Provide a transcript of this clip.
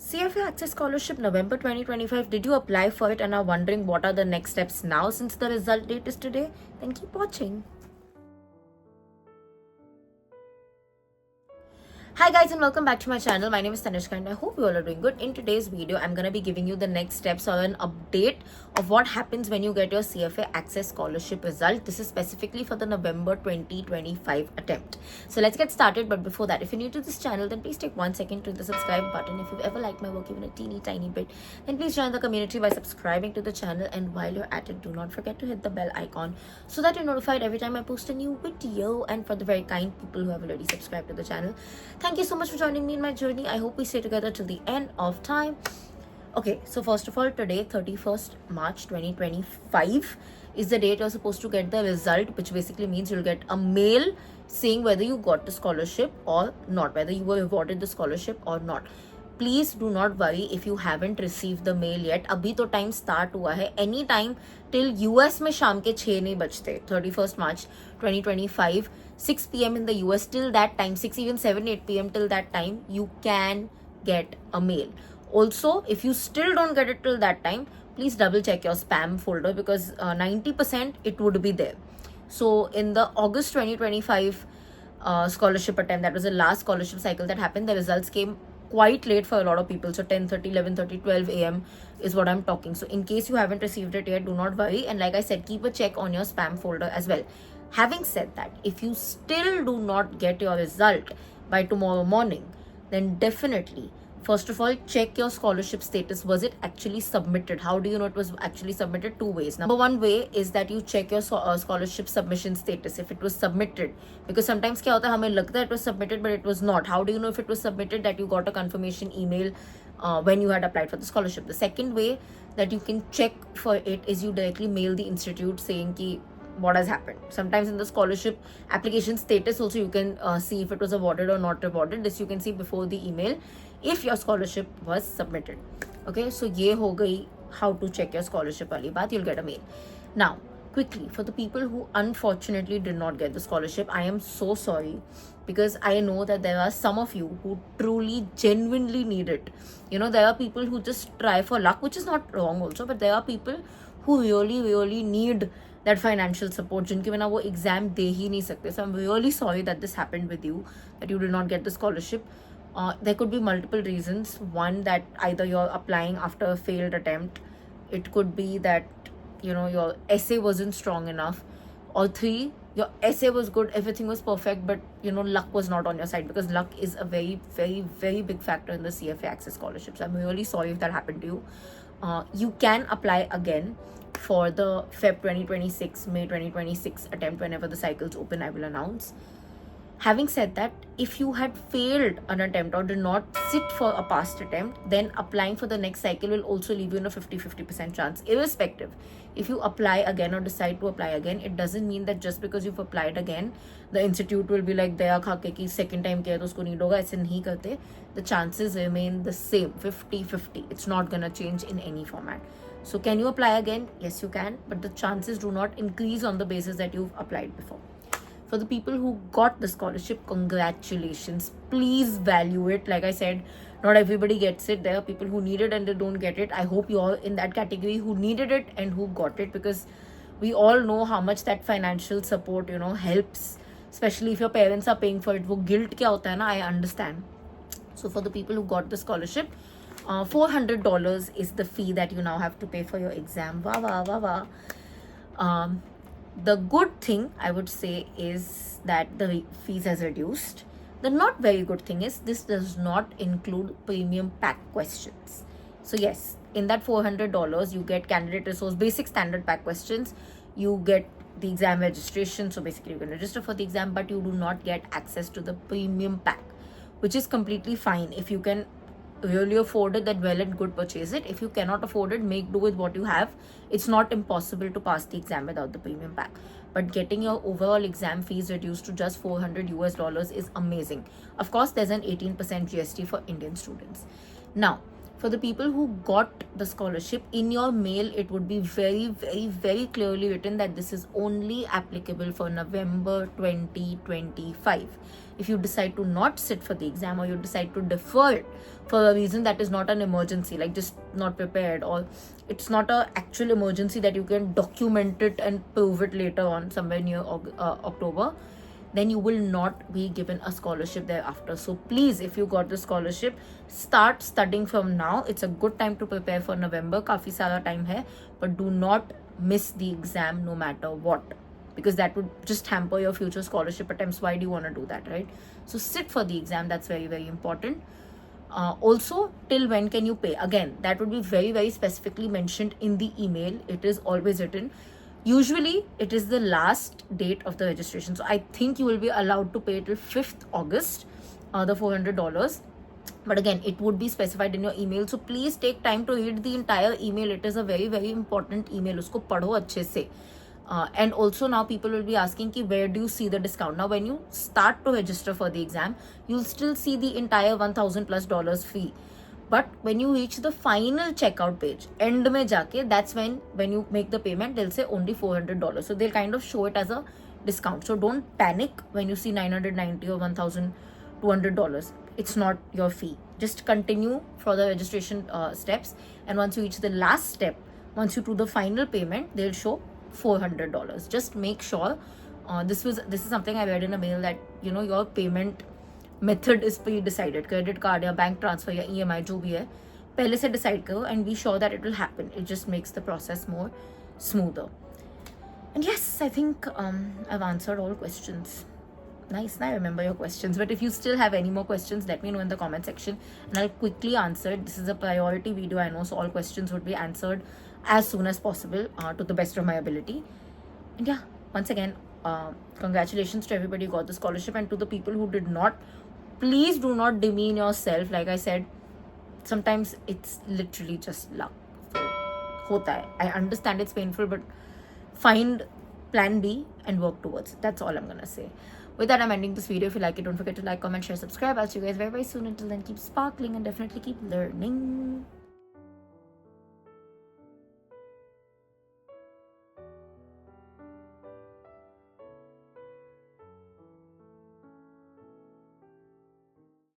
CFA Access Scholarship November 2025. Did you apply for it and are wondering what are the next steps now since the result date is today? Then keep watching. Hi guys and welcome back to my channel. My name is Tanishka and I hope you all are doing good. In today's video, I'm going to be giving you the next steps or an update of what happens when you get your CFA Access Scholarship result. This is specifically for the November 2025 attempt. So let's get started. But before that, if you're new to this channel, then please take 1 second to hit the subscribe button. If you've ever liked my work even a teeny tiny bit, then please join the community by subscribing to the channel. And while you're at it, do not forget to hit the bell icon so that you're notified every time I post a new video. And for the very kind people who have already subscribed to the channel, thank you so much for joining me in my journey. I hope we stay together till the end of time. Okay, so first of all, today, 31st March 2025 is the date you're supposed to get the result, which basically means you'll get a mail saying whether you got the scholarship or not, whether you were awarded the scholarship or not. Please do not worry if you haven't received the mail yet. अभी तो time start हुआ है. Any time till US में शाम के 6 नहीं बजते. 31st March 2025, 6 p.m. in the US. Till that time, 6 even 7 8 p.m. till that time, you can get a mail. Also, if you still don't get it till that time, please double check your spam folder because 90% it would be there. So in the August 2025 scholarship attempt, that was the last scholarship cycle that happened, the results came quite late for a lot of people. So 10:30, 11:30, 12 a.m. is what I'm talking. So in case you haven't received it yet, do not worry. And like I said, keep a check on your spam folder as well. Having said that, if you still do not get your result by tomorrow morning, then definitely, first of all, check your scholarship status. Was it actually submitted? How do you know it was actually submitted? Two ways. Number one way is that you check your scholarship submission status, if it was submitted. Because sometimes क्या होता है, हमें लगता है it was submitted but it was not. How do you know if it was submitted? That you got a confirmation email when you had applied for the scholarship. The second way that you can check for it is you directly mail the institute saying ki what has happened. Sometimes in the scholarship application status also you can see if it was awarded or not awarded. This you can see before the email if your scholarship was submitted. Okay, so ye ho gayi how to check your scholarship wali baat. You'll get a mail. Now quickly, for the people who unfortunately did not get the scholarship, I am so sorry because I know that there are some of you who truly genuinely need it. You know, there are people who just try for luck, which is not wrong also, but there are people who really need that financial support, जिनके बिना वो exam दे ही नहीं सकते. So I'm really sorry that this happened with you, that you did not get the scholarship. There could be multiple reasons. One, that either you're applying after a failed attempt. It could be that, you know, your essay wasn't strong enough. Or three, your essay was good, everything was perfect, but, you know, luck was not on your side, because luck is a very big factor in the CFA Access scholarships. I'm really sorry if that happened to you. You can apply again for the Feb 2026, May 2026 attempt. Whenever the cycles open, I will announce. Having said that, if you had failed an attempt or did not sit for a past attempt, then applying for the next cycle will also leave you in a 50% chance. Irrespective, if you apply again or decide to apply again, it doesn't mean that just because you've applied again, the institute will be like दया खा के कि second time किया तो उसको need होगा. ऐसे नहीं करते. The chances remain the same, 50-50. It's not gonna change in any format. So can you apply again? Yes, you can, but the chances do not increase on the basis that you've applied before. For the people who got the scholarship, congratulations. Please value it. Like I said, not everybody gets it. There are people who need it and they don't get it. I hope you're in that category who needed it and who got it, because we all know how much that financial support, you know, helps, especially if your parents are paying for it. वो guilt क्या होता है ना, I understand. So for the people who got the scholarship, $400 is the fee that you now have to pay for your exam. The good thing I would say is that the fees has reduced. The not very good thing is this does not include premium pack questions. So yes, in that $400 you get candidate resource, basic standard pack questions. You get the exam registration. So basically you can register for the exam, but you do not get access to the premium pack, which is completely fine. If you can really afford it, then well and good, purchase it. If you cannot afford it, make do with what you have. It's not impossible to pass the exam without the premium pack, but getting your overall exam fees reduced to just $400 is amazing. Of course, there's an 18% GST for Indian students. Now, For the people who got the scholarship, in your mail it would be very, very, very clearly written that this is only applicable for November 2025. If you decide to not sit for the exam, or you decide to defer it for a reason that is not an emergency, like just not prepared, or it's not a actual emergency that you can document it and prove it later on somewhere near October, then you will not be given a scholarship thereafter. So please, if you got the scholarship, start studying from now. It's a good time to prepare for November. काफी सारा time है, but do not miss the exam no matter what, because that would just hamper your future scholarship attempts. Why do you want to do that, right? So sit for the exam. That's very, very important. Also, till when can you pay? Again, that would be very, very specifically mentioned in the email. It is always written. Usually, it is the last date of the registration. So I think you will be allowed to pay till 5th August, the $400. But again, it would be specified in your email. So please take time to read the entire email. It is a very, very important email. Usko padho अच्छे से. And also now people will be asking ki where do you see the discount? Now when you start to register for the exam, you'll still see the entire $1,000+ fee. But when you reach the final checkout page, end mein jaake, that's when you make the payment, they'll say only $400. So they'll kind of show it as a discount. So don't panic when you see $990 or $1,200. It's not your fee. Just continue for the registration steps. And once you reach the last step, once you do the final payment, they'll show $400. Just make sure. This is something I read in a mail, that your payment method is pre-decided. Credit card या bank transfer या EMI जो भी है पहले से decide करो, and be sure that it will happen. It just makes the process more smoother. And yes, I think I've answered all questions. Nice, now I remember your questions. But if you still have any more questions, let me know in the comment section and I'll quickly answer it. This is a priority video, I know, so all questions would be answered as soon as possible, to the best of my ability. And yeah, once again, congratulations to everybody who got the scholarship, and to the people who did not, please do not demean yourself. Like I said, sometimes it's literally just luck. So, hota hai. I understand it's painful, but find plan B and work towards it. That's all I'm gonna say. With that, I'm ending this video. If you like it, don't forget to like, comment, share, subscribe. I'll see you guys very, very soon. Until then, keep sparkling and definitely keep learning.